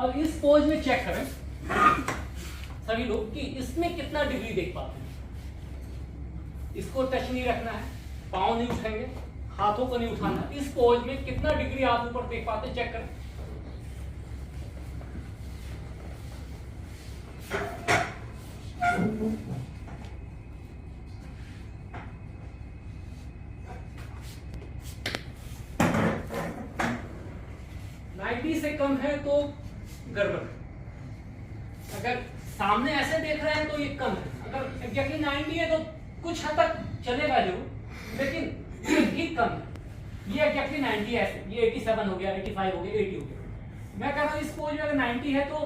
अब इस पोज में चेक करें सभी लोग कि इसमें कितना डिग्री देख पाते हैं। इसको टच नहीं रखना है, पाँव नहीं उठाएंगे, हाथों को नहीं उठाना। इस पोज में कितना डिग्री आप ऊपर देख पाते हैं, चेक करें। से कम है तो गड़बड़ है। अगर सामने ऐसे देख रहे हैं तो ये कम है, अगर एग्जैक्टली 90 है तो कुछ हद तक चलेगा जरूर, लेकिन ये भी कम है। ये एग्जैक्टली 90 ऐसे, ये 87 हो गया, 85 हो गया, 80 हो गया। मैं कह रहा हूँ इस पोज में अगर 90 है तो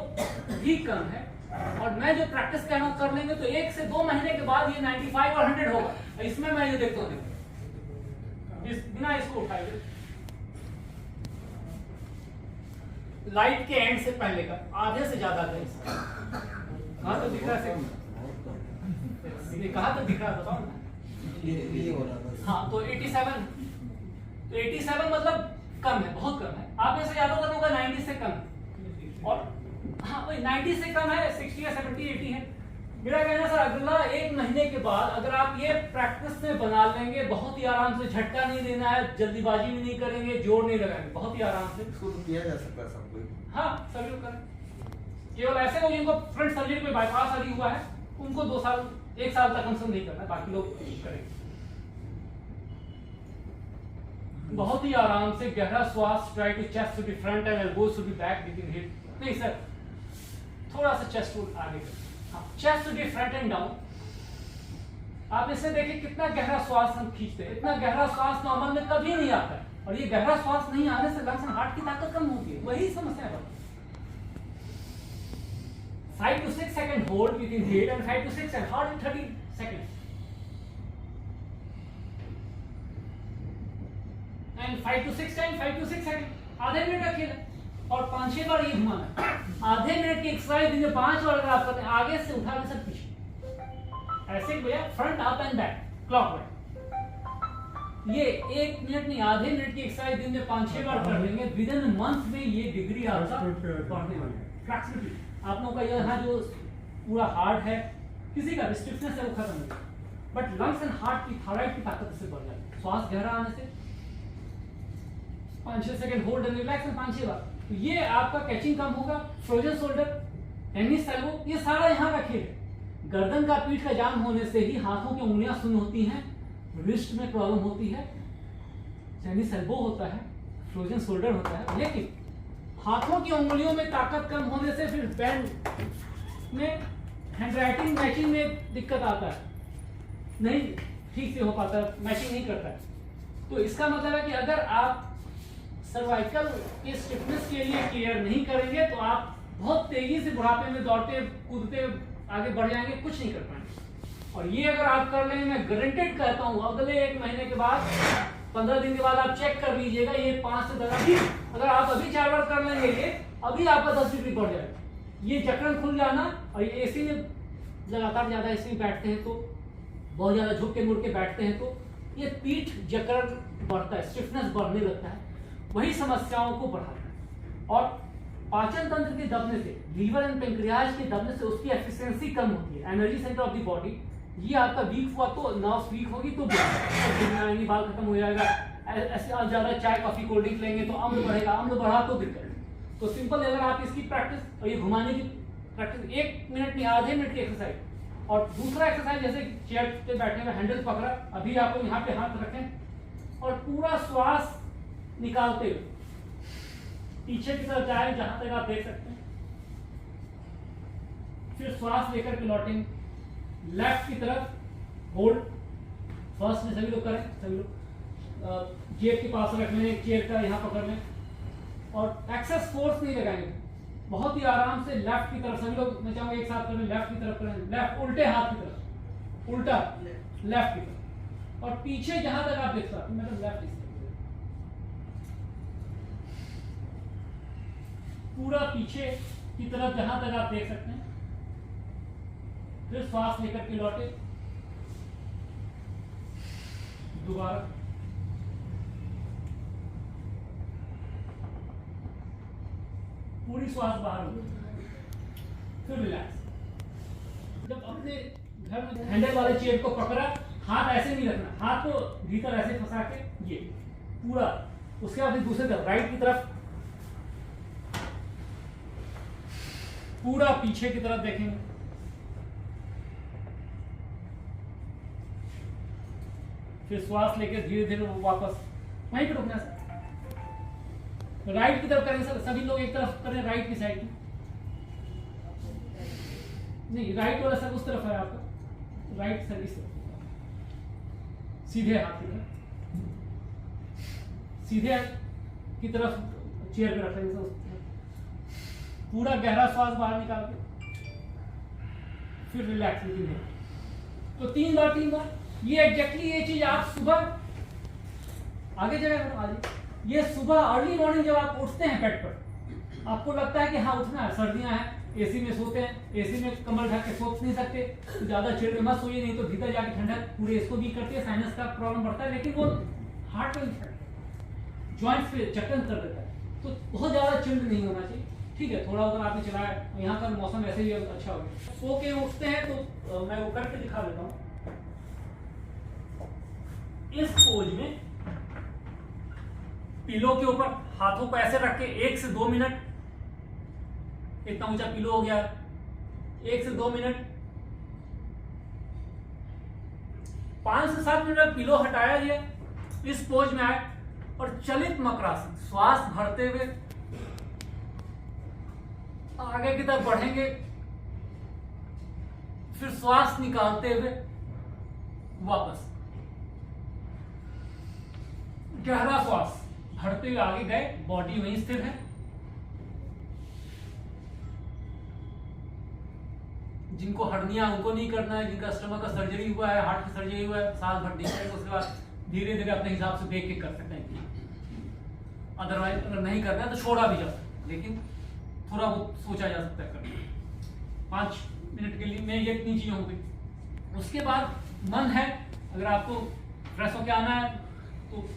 भी कम है। और मैं जो प्रैक्टिस कह रहा हूँ कर लेंगे तो 1 से 2 महीने के बाद ये 95 और 100 होगा। इसमें मैं ये देखता हूँ बिना इसको उठाए लाइट के एंड से पहले का आधे से ज्यादा था इसका। कहाँ तो दिख रहा है, कहाँ तो दिख रहा है बताओ ना। ये हो रहा था। हाँ तो 87, तो 87 मतलब कम है, बहुत कम है। आप में से ज्यादातर होगा 90 से कम, और हाँ वही 90 से कम है, 60 या 70 80 है। मेरा कहना सर अगला 1 महीने के बाद अगर आप ये प्रैक्टिस में बना लेंगे, बहुत ही आराम से, झटका नहीं देना है, जल्दीबाजी भी नहीं करेंगे, जोर नहीं लगाएंगे, बहुत ही आराम से इसको तो किया जा सकता है सब कोई। हाँ सभी लोग करें। केवल ऐसे लोग जिनको फ्रंट सर्जरी पे बाईपास आदि हुआ है उनको 2 साल 1 साल तक हम सब नहीं करना, बाकी लोग करेंगे। बहुत ही आराम से गहरा श्वास, try to chest to be front and elbows to be back, begin hip. नहीं सर, थोड़ा सा चेस्ट को आगे करें। हाँ, chest to be front and down. आप इससे देखिए कितना गहरा श्वास हम खींचते हैं। इतना गहरा श्वास नॉर्मल में कभी नहीं आता है, और ये गहरा श्वास नहीं आने से लंग्स एंड हार्ट की ताकत कम होती है, वही समस्या है। 5 to 6 second hold with in head and 5 to 6 and hard 30 second and 5 to 6 time 5 to 6 second. आधे मिनट रखिएगा और 5-6 बार ये घुमाना। आधे मिनट की एक्सरसाइज दिन में 5 बार अगर आप करते हैं, आगे से उठा के सब पीछे ऐसे भैया, front up and back clockwise. ये 1 मिनट नहीं, आधे मिनट की एक्सरसाइज दिन में 5-6 बार कर लेंगे, विद इन मंथ में ये डिग्री आपका बढ़ने वाली है। फ्लेक्सिबिलिटी आप लोगों का यहाँ जो पूरा हार्ड है, किसी का स्टिफनेस है वो खत्म हो जाए, बट लंग्स एंड हार्ट की थायराइड की ताकत से बढ़ जाती है। श्वास गहरा आने से 5-6 सेकंड होल्ड एंड रिलैक्स में 5-6 बार, तो ये आपका कैचिंग कम होगा। फ्रोजन शोल्डर, टेनिस एल्बो, ये सारा यहाँ का खेल है। गर्दन का पीठ का जाम होने से ही हाथों की उंगलियां सुन्न होती हैं, रिस्ट में प्रॉब्लम होती है, टेनिस एल्बो होता है, फ्रोजन शोल्डर होता है। लेकिन हाथों की उंगलियों में ताकत कम होने से फिर बैंड में हैंडराइटिंग मैचिंग में दिक्कत आता है, नहीं ठीक से हो पाता है, मैचिंग नहीं करता है। तो इसका मतलब है कि अगर आप सर्वाइकल के स्टिफनेस के लिए केयर नहीं करेंगे तो आप बहुत तेजी से बुढ़ापे में दौड़ते कूदते आगे बढ़ जाएंगे, कुछ नहीं कर पाएंगे। और ये अगर आप कर लेंगे, मैं गारंटेड कहता हूँ अगले 1 महीने के बाद, 15 दिन के बाद आप चेक कर लीजिएगा, ये 5 से 10 अभी अगर आप अभी 4 बार कर लेंगे, ये अभी आपका 10 डिग्री बढ़ जाएगा। ये जकड़न खुल जाना, और ये एसी में लगातार ज्यादा एसी में बैठते हैं तो, बहुत ज्यादा झुक के मुड़ के बैठते हैं तो ये पीठ जकड़न बढ़ता है, स्टिफनेस बढ़ने लगता है, वही समस्याओं को बढ़ाता है। और पाचन तंत्र के दबने से, लीवर एंड पेंक्रियाज के दबने से उसकी एफिशिएंसी कम होती है, energy centre of the body. ये आपका वीक हुआ तो नर्व्स वीक होगी तो आएंगी, बाल खत्म हो जाएगा। ऐसे आप ज्यादा चाय कॉफी कोल्ड ड्रिंक लेंगे तो अम्ल बढ़ेगा, अम्ल बढ़ा तो दिक्कत। तो सिंपल अगर आप इसकी प्रैक्टिस और ये घुमाने की प्रैक्टिस 1 मिनट नहीं, आधे मिनट की एक्सरसाइज। और दूसरा एक्सरसाइज जैसे चेयर पे बैठने में हैंडल पकड़ा, अभी आप यहाँ पे हाथ रखें और पूरा श्वास निकालते हुए पीछे की तरफ जाए जहां तक आप देख सकते हैं, फिर श्वास लेकर के लौटेंगे लेफ्ट की तरफ, होल्ड फर्स्ट में सभी लोग करें, सभी लोग जेब के पास रख लें, चेयर का यहाँ पकड़ लें और एक्सेस फोर्स नहीं लगाएंगे, बहुत ही आराम से लेफ्ट की तरफ सभी लोग, मैं चाहूंगा एक साथ करें, लेफ्ट की तरफ करें, लेफ्ट उल्टे हाथ की तरफ, उल्टा लेफ्ट की तरफ, और पीछे जहां तक आप देख सकते हैं, मतलब लेफ्ट पूरा पीछे की तरफ जहां तक आप देख सकते हैं, फिर श्वास लेकर के लौटे, दोबारा पूरी श्वास बाहर हो, फिर रिलैक्स। जब अपने घर में हैंडल वाले चेयर को पकड़ा, हाथ ऐसे नहीं रखना, हाथ को भीतर ऐसे फंसा के ये पूरा, उसके बाद दूसरे तरफ राइट की तरफ पूरा पीछे की तरफ देखेंगे, फिर श्वास लेके धीरे धीरे वापस वहीं पे रुकना सर। राइट की तरफ करें सर, सभी लोग एक तरफ करें, राइट की साइड नहीं, राइट वाला सर उस तरफ है आपका, राइट सर इस तरफ, सीधे हाथ की तरफ, सीधे की तरफ चेयर पे रख लेंगे सर। पूरा गहरा श्वास बाहर निकाल के फिर रिलैक्स लीजिए। तो 3 बार ये एग्जैक्टली ये चीज आप सुबह आगे जगह आगे ये सुबह अर्ली मॉर्निंग जब आप उठते हैं बेड पर, आपको लगता है कि हाँ उठना है, सर्दियां हैं, एसी में सोते हैं, एसी में कमर ढक के सो नहीं सकते, तो ज्यादा चिड़ में मत सोइए, नहीं तो भीतर जाके ठंडक पूरे इसको भी करती है, साइनस का प्रॉब्लम बढ़ता है, लेकिन वो हार्ट पे इफेक्ट, जॉइंट्स पे चक्कर कर देता है। तो बहुत ज्यादा चिल्ड नहीं होना चाहिए, ठीक है। थोड़ा अगर आपने चलाया, यहाँ का मौसम ऐसे ही अच्छा हो गया, सो के उठते हैं तो मैं वो करके दिखा देता हूँ। इस पोज में पिलो के ऊपर हाथों को ऐसे रख के 1 से 2 मिनट, इतना ऊंचा पिलो हो गया, 1 से 2 मिनट, 5 से 7 मिनट पिलो हटाया गया, इस पोज में आए और चलित मकरासन, श्वास भरते हुए आगे की तरफ बढ़ेंगे, फिर श्वास निकालते हुए वापस गहरा श्वास भरते हुए आगे गए, बॉडी वहीं स्थिर है। जिनको हर्निया उनको नहीं करना है, जिनका स्टमक का सर्जरी हुआ है, हार्ट की सर्जरी हुआ है, साल भर देखिए, उसके बाद धीरे धीरे अपने हिसाब से देख के कर सकते हैं। अदरवाइज अगर नहीं करना है तो छोड़ा भी जा सकता है, लेकिन थोड़ा बहुत सोचा जा सकता है करना। 5 मिनट के लिए मैं ये इतनी चीजें हो गई। उसके बाद मन है, अगर आपको फ्रेश होके आना है तो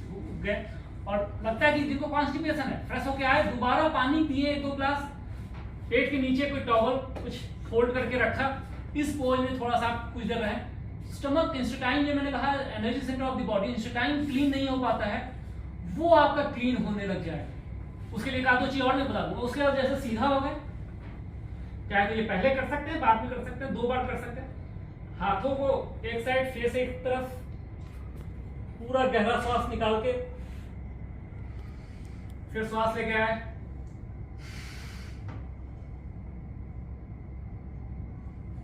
गए, और लगता है कि जिनको कॉन्स्टिपेशन है फ्रेश होके आए, दोबारा पानी पिए 2 ग्लास, पेट के नीचे कोई टॉवल कुछ फोल्ड करके रखा, इस पोज में थोड़ा सा कुछ देर रहे। स्टमक इंस्टेटाइन, जो मैंने कहा energy centre of the body, intestine clean नहीं हो पाता है, वो आपका क्लीन होने लग जाए। उसके लिए 1-2 चीज और मैं बता दूंगा। उसके बाद जैसे सीधा हो गए, चाहे तो ये पहले कर सकते हैं, बाद में कर सकते हैं, 2 बार कर सकते हैं। हाथों को एक साइड, फेस एक तरफ, पूरा गहरा श्वास निकाल के फिर श्वास लेके आए,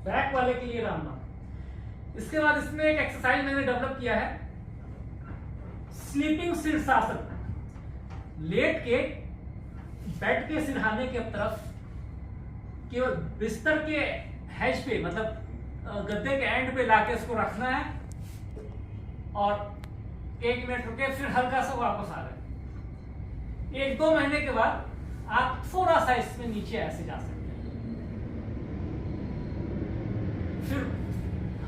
बैक वाले के लिए रामनाम। इसके बाद इसमें एक एक्सरसाइज मैंने डेवलप किया है, स्लीपिंग शीर्षासन। लेट के बेड के सिरहाने के तरफ केवल बिस्तर के हैज पे, मतलब गद्दे के एंड पे लाके इसको रखना है, और 1 मिनट रुके, फिर हल्का सा वापस आ गए। 1-2 महीने के बाद आप थोड़ा सा इसमें नीचे ऐसे जा सकते हैं, फिर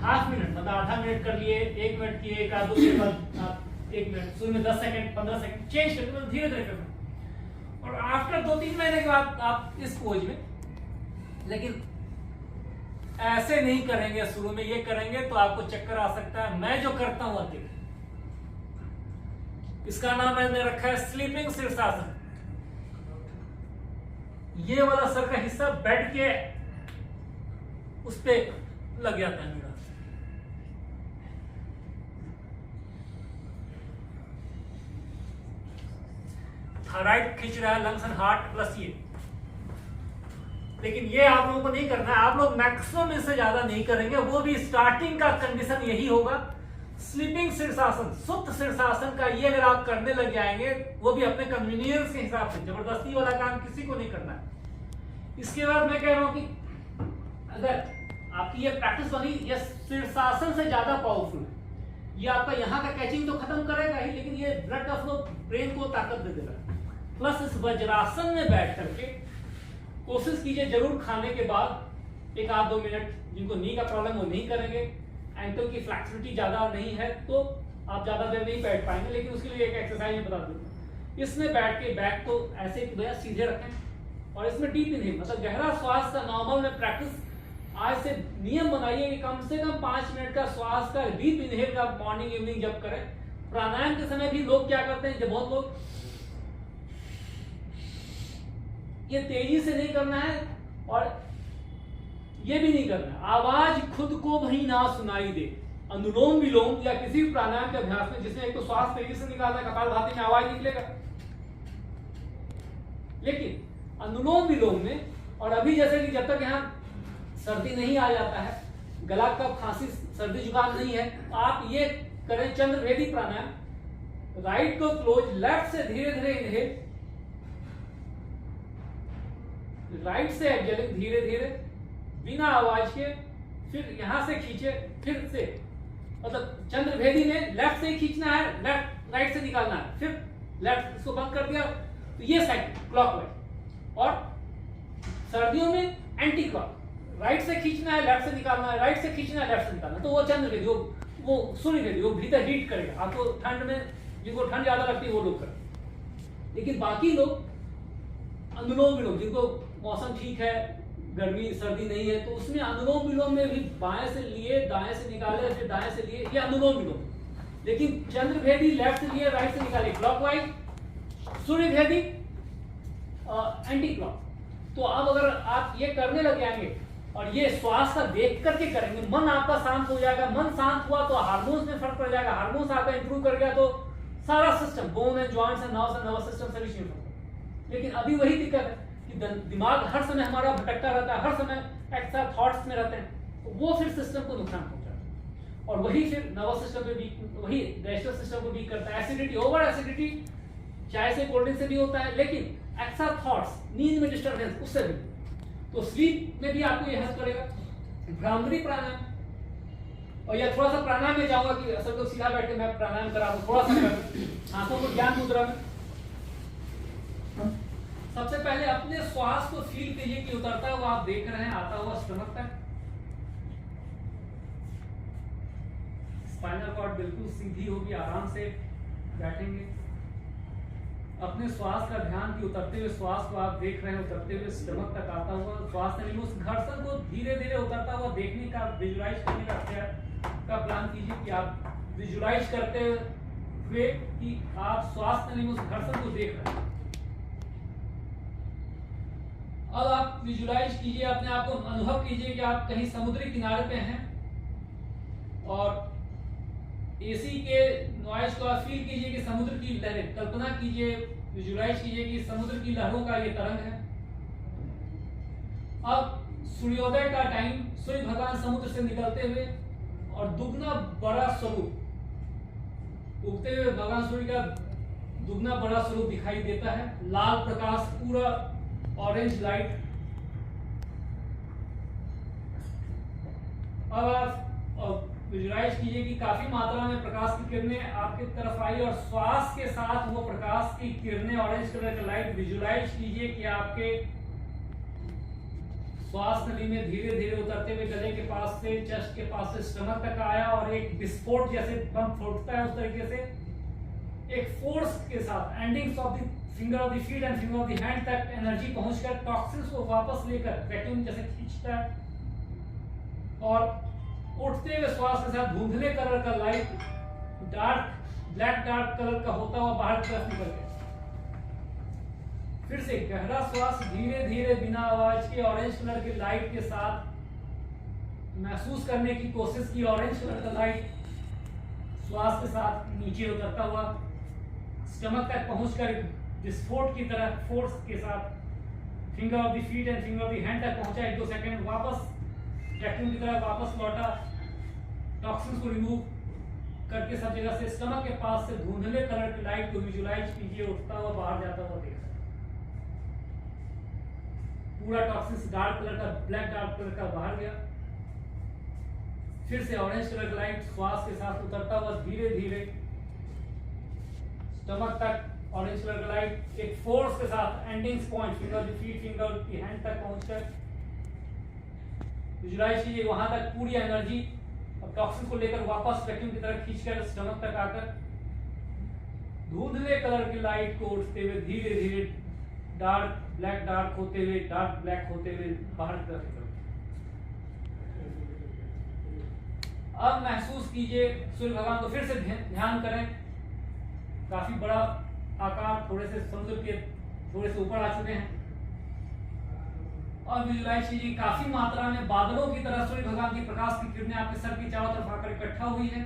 ½ मिनट, मतलब आधा मिनट कर लिए, 1 मिनट किए, 1-2 के बाद आप 1 मिनट, शुरू में 10 सेकंड 15 सेकंड चेंज करते, मतलब धीरे धीरे करना। और आफ्टर 2-3 महीने के बाद आप इस पोज में, लेकिन ऐसे नहीं करेंगे, शुरू में ये करेंगे तो आपको चक्कर आ सकता है। मैं जो करता हूं अकेले, इसका नाम मैंने रखा है स्लीपिंग शीर्षासन। ये वाला सर का हिस्सा बेड के उस पे लग जाता है मेरा। थायराइड खींच रहा है, लंग्स एंड हार्ट प्लस ये, लेकिन ये आप लोगों को नहीं करना है। आप लोग मैक्सिमम इससे ज्यादा नहीं करेंगे, वो भी स्टार्टिंग का कंडीशन यही होगा। स्लीपिंग शीर्षासन, सुप्त शीर्षासन का ये अगर आप करने लग जाएंगे, वो भी अपने कन्वीनियंस के हिसाब से, जबरदस्ती वाला काम किसी को नहीं करना है। इसके बाद मैं कह रहा हूं कि अगर आपकी ये प्रैक्टिस बनी, ये शीर्षासन से ज्यादा पावरफुल है। ये आपका यहाँ का कैचिंग तो खत्म करेगा ही, लेकिन ये ब्लड का फ्लो ब्रेन को ताकत दे देगा। प्लस इस वज्रासन में बैठ करके कोशिश कीजिए जरूर, खाने के बाद 1-2 मिनट, जिनको नी का प्रॉब्लम वो नहीं करेंगे, एंकल की फ्लेक्सिबिलिटी ज्यादा नहीं है तो आप ज्यादा देर नहीं बैठ पाएंगे, लेकिन उसके लिए एक एक्सरसाइज में बता दूंगा। इसमें बैठ के बैक को ऐसे सीधे रखें, और इसमें डीप इनहेल मतलब गहरा श्वास का नॉर्मल में प्रैक्टिस आज से नियम बनाइए कि कम से कम 5 मिनट का श्वास का डीप इनहेल का मॉर्निंग इवनिंग जब करें। प्राणायाम के समय भी लोग क्या करते हैं, जब बहुत लोग ये तेजी से नहीं करना है और ये भी नहीं करना, आवाज खुद को वही ना सुनाई दे। अनुलोम विलोम या किसी भी प्राणायाम के अभ्यास में जिसमें एक तो श्वास तेजी से निकालना है, कपालभाति में आवाज निकलेगा, लेकिन अनुलोम विलोम में और अभी जैसे कि जब तक यहाँ सर्दी नहीं आ जाता है, गला कफ खांसी सर्दी जुकाम नहीं है, आप ये करें चंद्रभेदी प्राणायाम। राइट को क्लोज, लेफ्ट से धीरे धीरे इनहेल, राइट से एक्सहेल धीरे धीरे बिना आवाज के, फिर यहां से खींचे, फिर से मतलब चंद्रभेदी में लेफ्ट से खींचना है, लेफ्ट राइट से निकालना है, फिर लेफ्ट इसको बंद कर दिया, तो ये साइड क्लॉकवाइज। और सर्दियों में एंटी क्लॉक, राइट से खींचना है, लेफ्ट से निकालना है, राइट से खींचना है, लेफ्ट से निकालना है, तो वो चंद्रभेदी, वो सूर्यभेदी, वो भीतर हीट करेगा आपको। ठंड में जिनको ठंड ज्यादा लगती है वो लोग करें, लेकिन बाकी लोग अनुलोम विलोम, जिनको मौसम ठीक है, गर्मी सर्दी नहीं है, तो उसमें अनुलोम विलोम में भी बाएं से लिए दाएं से निकाले, फिर दाएं से लिए, ये अनुलोम विलोम। लेकिन चंद्रभेदी लेफ्ट से लिए राइट से निकाले क्लॉकवाइज, सूर्यभेदी एंटी क्लॉक। तो अब अगर आप ये करने लग जाएंगे और ये श्वास का देख करके करेंगे, मन आपका शांत हो जाएगा। मन शांत हुआ तो हार्मोन्स में फर्क पड़ जाएगा, हार्मोन्स आपका इंप्रूव कर गया तो सारा system, bone and joints and nervous system सभी चीज होगा। लेकिन अभी वही दिक्कत है कि दिमाग हर समय हमारा भटकता रहता है, हर समय एक्स्ट्रा थॉट्स में रहते हैं, तो वो फिर सिस्टम को नुकसान पहुंचाता है और वही फिर नर्वस सिस्टम पे वीक, वही डाइजेस्टिव सिस्टम को वीक करता है। एसिडिटी, ओवर एसिडिटी चाय से कोल्ड ड्रिंक से भी होता है, लेकिन एक्स्ट्रा थॉट्स, नींद में डिस्टर्बेंस, उससे भी। तो स्लीप में भी आपको ये हेल्प करेगा। भ्रामरी प्राणायाम, और यह थोड़ा सा प्राणायाम में जाऊंगा कि असल तो सीधा बैठ के मैं प्राणायाम करा दूं, थोड़ा सा हाथों को ज्ञान मुद्रा में। सबसे पहले अपने श्वास को फील कीजिए कि उतरता हुआ आप देख रहे हैं, आता हुआ स्टमक तक। स्पाइनल कॉर्ड बिल्कुल सीधी होगी, आराम से बैठेंगे। अपने श्वास का ध्यान कि उतरते हुए श्वास को आप देख रहे हैं, उतरते हुए स्टमक तक आता हुआ श्वास नहीं, उस घर्षण को धीरे धीरे उतरता हुआ देखने का, विजुलाइज करने का प्लान कीजिए कि आप विजुलाइज करते हुए कि आप श्वास नहीं, उस घर्षण को देख रहे हैं। अब आप विजुलाइज कीजिए, अपने आप को अनुभव कीजिए कि आप कहीं समुद्री किनारे पे हैं और एसी के नॉइज को आप फील कीजिए कि समुद्र की लहरें, कल्पना कीजिए, विजुलाइज कीजिए कि समुद्र की लहरों का ये तरंग है। अब सूर्योदय का टाइम, सूर्य भगवान समुद्र से निकलते हुए और दुगना बड़ा स्वरूप, उगते हुए भगवान सूर्य का दुगना बड़ा स्वरूप दिखाई देता है। लाल प्रकाश, पूरा ऑरेंज लाइट। अब आप विजुलाइज कीजिए कि काफी मात्रा में प्रकाश की किरणें आपकी तरफ आई और श्वास के साथ वो प्रकाश की किरणें, ऑरेंज कलर का लाइट, विजुलाइज कीजिए कि आपके श्वास नली में धीरे धीरे उतरते हुए गले के पास से, चेस्ट के पास से स्टमक तक आया और एक विस्फोट जैसे बम फूटता है उस तरीके से एक फोर्स के साथ endings of the finger of the feet and finger of the hand तक एनर्जी पहुंचकर टॉक्सिन्स को वापस लेकर वैक्यूम जैसे खींचता है और उठते हुए श्वास के साथ धुंधले कलर का light, dark black dark colour का होता हुआ बाहर की तरफ निकल गया। फिर से गहरा श्वास धीरे धीरे बिना आवाज के ऑरेंज कलर के लाइट के साथ महसूस करने की कोशिश की। ऑरेंज कलर का लाइट श्वास के साथ नीचे उतरता हुआ स्टमक तक पहुंचकर विस्फोट की तरह फोर्स के साथ finger of the feet and finger of the hand तक पहुंचा। 1-2 सेकंड वापस वैक्यूम की तरह वापस लौटा, टॉक्सिन्स को रिमूव करके सब जगह से स्टमक के पास से धुंधले कलर की लाइट को विजुलाइज कीजिए, उठता हुआ बाहर जाता हुआ देख सकते पूरा टॉक्सिन्स डार्क कलर का, ब्लैक डार्क कलर का बाहर गया। फिर से ऑरेंज कलर का लाइट श्वास के साथ उतरता हुआ धीरे धीरे स्टमक तक, ऑरेंज कलर का लाइट एक फोर्स के साथ endings point finger of the feet, finger of the hand तक पहुंचकर विजुलाइज कीजिए वहां तक पूरी एनर्जी अब टॉक्सिन को लेकर वापस वैक्यूम की तरह खींचकर स्टमक तक आकर धुंधले कलर की लाइट को उठते हुए धीरे धीरे डार्क ब्लैक होते हुए डार्क ब्लैक होते हुए बाहर की तरफ। अब महसूस कीजिए सूर्य भगवान को, फिर से ध्यान करें। काफी बड़ा आकार, थोड़े से समुद्र के थोड़े से ऊपर आ चुके हैं। और विजुलाइज कीजिए काफी मात्रा में बादलों की तरह सूर्य भगवान की प्रकाश की किरणें आपके सर की चारों तरफ आकर इकट्ठा हुई है,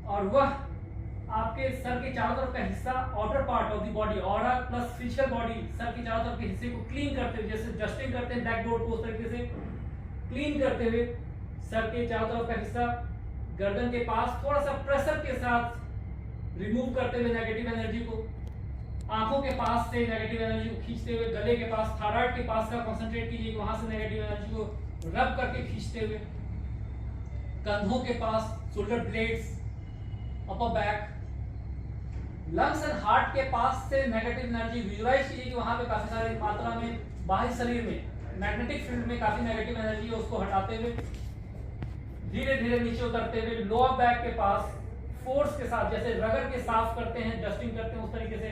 और वह आपके सर के चारों तरफ का हिस्सा, outer part of the body, aura plus physical body, sir के चारों तरफ के हिस्से को क्लीन करते हुए, जैसे डस्टिंग करते हैं ब्लैकबोर्ड को, उस तरीके से क्लीन करते हुए सर के चारों तरफ का हिस्सा, गर्दन के पास थोड़ा सा प्रेशर के साथ रिमूव करते हुए नेगेटिव एनर्जी को, आंखों के पास से नेगेटिव एनर्जी को खींचते हुए, गले के पास, थायराइड के पास का कंसंट्रेट कीजिए, वहां से नेगेटिव एनर्जी को रब करके खींचते हुए, कंधों के पास, shoulder blades, upper back, lungs and heart के पास से नेगेटिव एनर्जी विजुलाइज कीजिए कि वहां पे काफी सारी मात्रा में बाहरी शरीर में मैग्नेटिक फील्ड में काफी नेगेटिव एनर्जी है, उसको हटाते हुए धीरे धीरे नीचे उतरते हुए लोअर बैक के पास फोर्स के साथ, जैसे रगड़ के साफ करते हैं, डस्टिंग करते हैं, उस तरीके से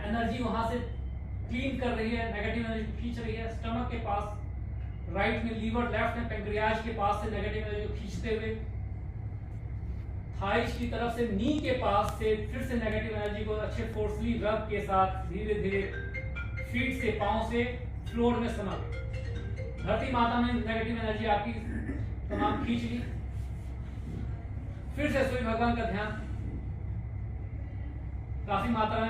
एनर्जी वहां से क्लीन कर रही है, नेगेटिव एनर्जी खींच रही है। स्टमक के पास, राइट में लीवर, लेफ्ट में पेंक्रियाज के पास से नेगेटिव एनर्जी को खींचते हुए, थाइज की तरफ से, नी के पास से फिर से नेगेटिव एनर्जी को अच्छे फोर्सली रब के साथ धीरे धीरे फीट से, पांव से फ्लोर में समा, धरती माता में नेगेटिव एनर्जी आपकी तमाम खींच ली। फिर से सूर्य भगवान का ध्यान, काफी मात्रा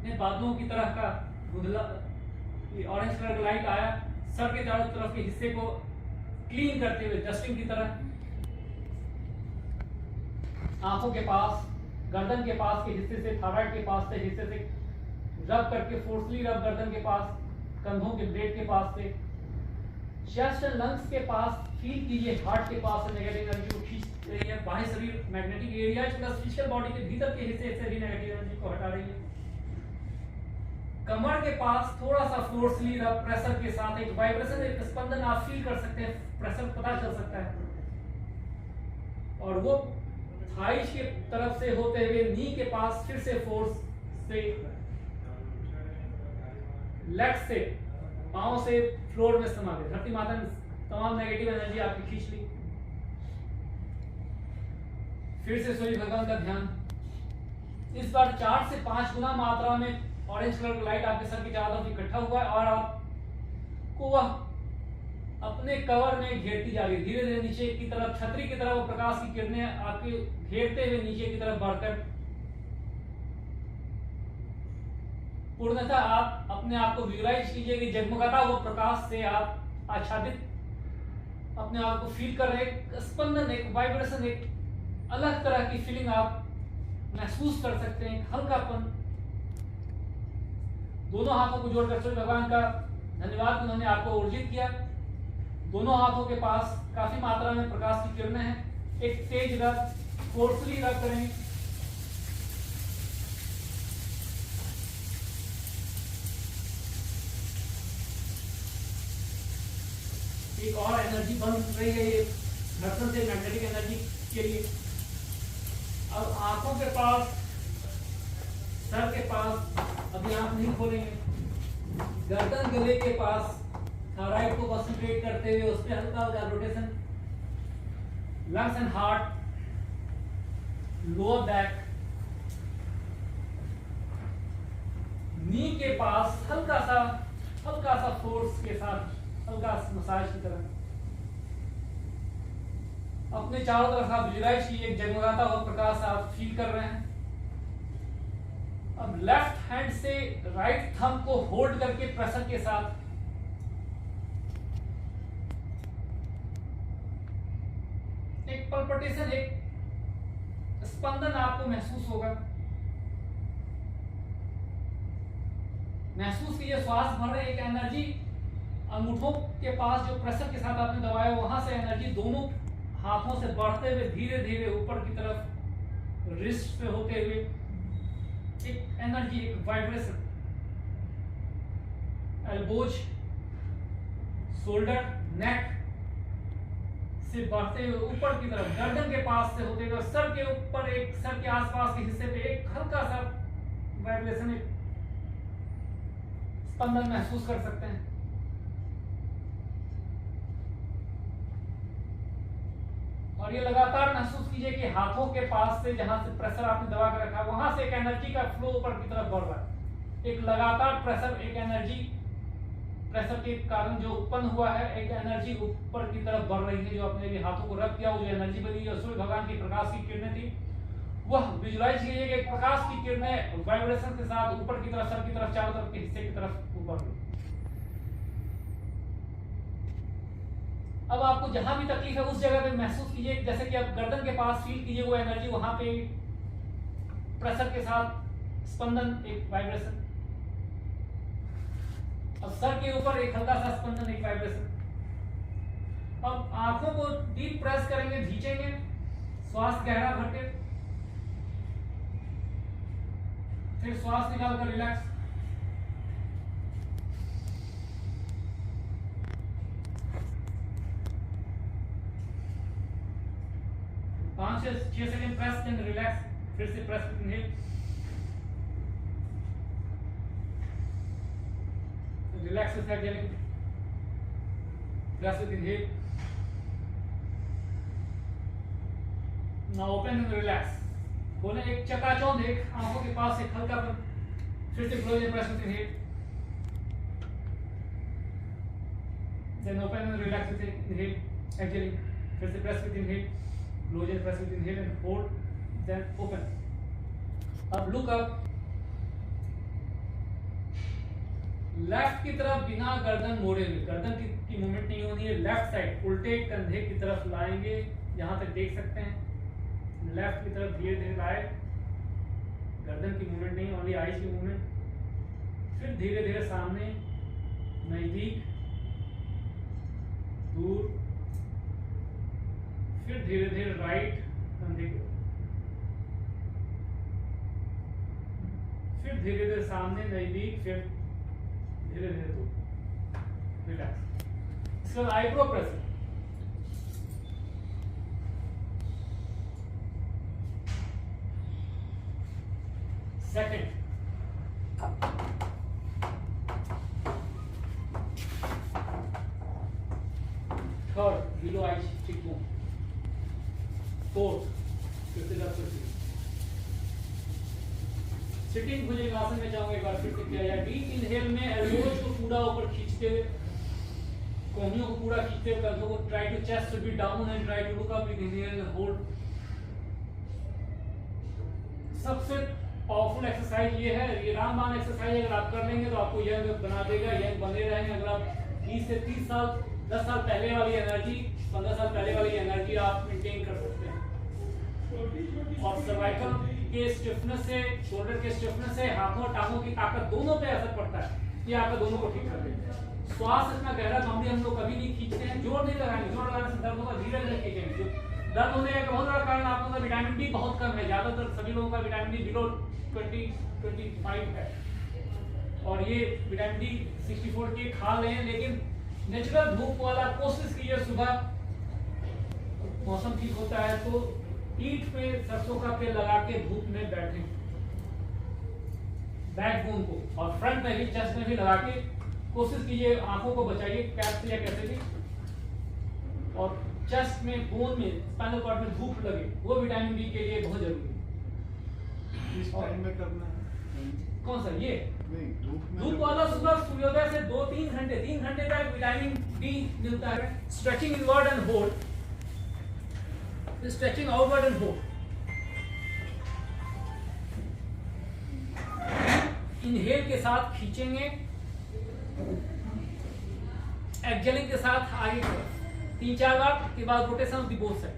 में बादलों की तरह का धुंधला ऑरेंज कलर का लाइट आया, सर के चारों तरफ के हिस्से को क्लीन करते हुए डस्टिंग की तरह, आंखों के पास, गर्दन के पास के हिस्से से, थायराइड के पास से हिस्से से रब करके फोर्सली रब, गर्दन के पास, कंधों के ब्लेड के पास से, चेस्ट एंड लंग्स के पास फील कीजिए, हार्ट के पास से नेगेटिव एनर्जी को खींच रही है, बाहरी शरीर magnetic areas plus physical body के भीतर के हिस्से से भी नेगेटिव एनर्जी को हटा रही है। कमर के पास थोड़ा सा फोर्सली रब, प्रेशर के साथ एक वाइब्रेशन, एक स्पंदन आप फील कर सकते हैं, प्रेशर पता चल सकता है, और वो थाइज की तरफ से होते हुए नी के पास फिर से फोर्स से, लेग से, पांव से फ्लोर में समा गए, धरती माता ने तमाम नेगेटिव एनर्जी आपकी खींच ली। फिर से सूर्य भगवान का ध्यान, इस बार 4 से 5 गुना मात्रा में ऑरेंज कलर का लाइट आपके सर की चारों तरफ इकट्ठा हुआ है, और आपको वह अपने कवर में घेरती जा रही है, धीरे धीरे नीचे की तरफ, छतरी की तरफ वो प्रकाश की किरणें आपके घेरते हुए नीचे की तरफ बढ़कर पूर्णतः आप अपने आप को विजुलाइज कीजिए कि जगमगाता हुआ प्रकाश से आप आच्छादित अपने आप को फील कर रहे, एक स्पंदन, एक वाइब्रेशन, एक अलग तरह की फीलिंग आप महसूस कर सकते हैं, हल्कापन। दोनों हाथों को जोड़कर सूर्य भगवान का धन्यवाद, उन्होंने आपको ऊर्जित किया। दोनों हाथों के पास काफी मात्रा में प्रकाश की किरणें हैं, एक तेज रब, फोर्सली रब करेंगे, एक और एनर्जी बन रही है ये घर्षण से मैग्नेटिक एनर्जी के लिए। अब आंखों के पास, सर के पास अभी आंख नहीं खोलेंगे, गर्दन गले के पास थायराइड को कंसंट्रेट करते हुए उस पर हल्का हल्का rotation, lungs and heart, lower back, knee के पास हल्का सा फोर्स के साथ, हल्का मसाज की तरह अपने चारों तरफ आप विजुलाइज कीजिए, एक जगमगाता हुआ प्रकाश आप फील कर रहे हैं। अब लेफ्ट हैंड से राइट थंब को होल्ड करके प्रेशर के साथ एक पल्पिटेशन, एक स्पंदन आपको महसूस होगा। महसूस कीजिए श्वास भर रहे, एक एनर्जी अंगूठों के पास जो प्रेशर के साथ आपने दबाया, वहां से एनर्जी दोनों हाथों से बढ़ते हुए धीरे धीरे ऊपर की तरफ रिस्ट पे होते हुए एक एनर्जी, एक वाइब्रेशन, एल्बोज, शोल्डर, नेक से बढ़ते हुए ऊपर की तरफ, गर्दन के पास से होते हुए सर के ऊपर, एक सर के आसपास के हिस्से पे एक हल्का सा वाइब्रेशन, स्पंदन महसूस कर सकते हैं। और ये लगातार महसूस कीजिए कि हाथों के पास से जहां से प्रेशर आपने दबा के रखा वहां से एक एनर्जी का फ्लो ऊपर की तरफ बढ़ रहा है। एक लगातार प्रेशर, एक एनर्जी प्रेशर के कारण जो उत्पन्न हुआ है, एक एनर्जी ऊपर की तरफ बढ़ रही है। जो आपने भी हाथों को रख किया, वो जो एनर्जी बनी है सूर्य भगवान की प्रकाश की किरणें थी, वह विजुलाइज कीजिए कि प्रकाश की किरणें वाइब्रेशन के साथ ऊपर की तरफ, सर की तरफ, चारों तरफ के हिस्से की तरफ ऊपर। अब आपको जहां भी तकलीफ है उस जगह पे महसूस कीजिए, जैसे कि आप गर्दन के पास फील कीजिए वो एनर्जी, वहां पे प्रेशर के साथ स्पंदन, एक वाइब्रेशन। अब सर के ऊपर एक हल्का सा स्पंदन, एक वाइब्रेशन। अब आंखों को डीप प्रेस करेंगे, खींचेंगे, श्वास गहरा भर के, फिर श्वास निकालकर रिलैक्स। पांच से 6 सेकंड प्रेस, देन रिलैक्स, फिर से press, inhale, relax with exhaling, press with inhale, now open and relax. बोले एक चकाचौंध, एक आंखों के पास एक हल्का पर, फिर से close and press with inhale, then open and relax with inhale, exhaling, फिर से press with inhale, close and press with inhale and hold, then open. अब look up, लेफ्ट की तरफ बिना गर्दन मोड़े हुए, गर्दन की मूवमेंट नहीं होनी है। लेफ्ट साइड उल्टे कंधे की तरफ लाएंगे, यहां तक देख सकते हैं। लेफ्ट की तरफ धीरे धीरे लाए, गर्दन की मूवमेंट नहीं, ओनली आईज की मूवमेंट। फिर धीरे धीरे सामने, नजदीक, दूर, फिर धीरे धीरे राइट कंधे की, फिर धीरे धीरे सामने, नजदीक, फिर धीरे धीरे दूर, रिलैक्स। इसके बाद eyebrow press. Second, third, below eyes cheekbone, fourth, sitting bhujangasana में जाऊंगा, एक बार फिर से किया जाए। डीप इनहेल में एल्बोज को पूरा ऊपर खींचते हुए, कोहनियों को पूरा खींचते हुए, कंधों को try to chest to be down and try to look up with inhale and hold. सबसे पावरफुल एक्सरसाइज ये है, ये रामबाण एक्सरसाइज अगर आप कर लेंगे तो आपको यंग बना देगा, यंग बने रहेंगे। अगर आप 20 से 30 साल, 10 साल पहले वाली एनर्जी, 15 साल पहले वाली एनर्जी आप मेंटेन कर सकते हैं। और सर्वाइकल के स्टिफनेस से, शोल्डर के स्टिफनेस से हाथों और टांगों की ताकत दोनों पे असर पड़ता है। ये आपका दोनों को ठीक कर देगा। श्वास इतना गहरा गंभीर हम लोग कभी नहीं खींचते हैं, जोर नहीं लगाएंगे, जोर लगाने से दर्द होगा, धीरे धीरे खींचेंगे। दर्द होने का बहुत बड़ा कारण आप लोगों का विटामिन डी बहुत कम है। ज्यादातर सभी लोगों का विटामिन डी बिलो 20-25 है, और ये विटामिन डी 64 के खा लें, लेकिन नेचुरल धूप वाला कोशिश कीजिए। सुबह मौसम ठीक होता है तो पीठ पे सरसों का तेल लगा के धूप में बैठे, बैकबोन को और फ्रंट में भी, चेस्ट में भी लगा के कोशिश कीजिए। आंखों को बचाइए कैप से या कैसे भी, और चेस्ट में, बोन में, स्पाइनल कॉर्ड में धूप लगे, वो विटामिन डी के लिए बहुत जरूरी है। इस टाइम में करना है। कौन सा? ये नहीं, धूप वाला सुबह सूर्योदय से 2-3 घंटे, 3 घंटे तक विटामिन डी मिलता है। Stretching inward and hold, stretching outward and hold. Inhale के साथ खींचेंगे, एक्सहेलिंग के साथ आगे 3-4 बार के बाद rotation of the both side.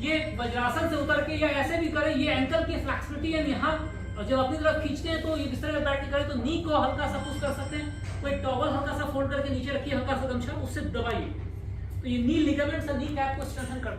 ये वज्रासन से उतर के या ऐसे भी करें, ये एंकल की फ्लेक्सिबिलिटी है यहाँ, और जब अपनी तरफ खींचते हैं तो ये बिस्तर में बैठ के करें तो नी को हल्का सा पुश कर सकते हैं। कोई टॉवल हल्का सा फोल्ड करके नीचे रखिए, हल्का सा गमछा, उससे दबाइए, तो ये नी लिगामेंट्स और नी कैप को स्ट्रेंथन करता है।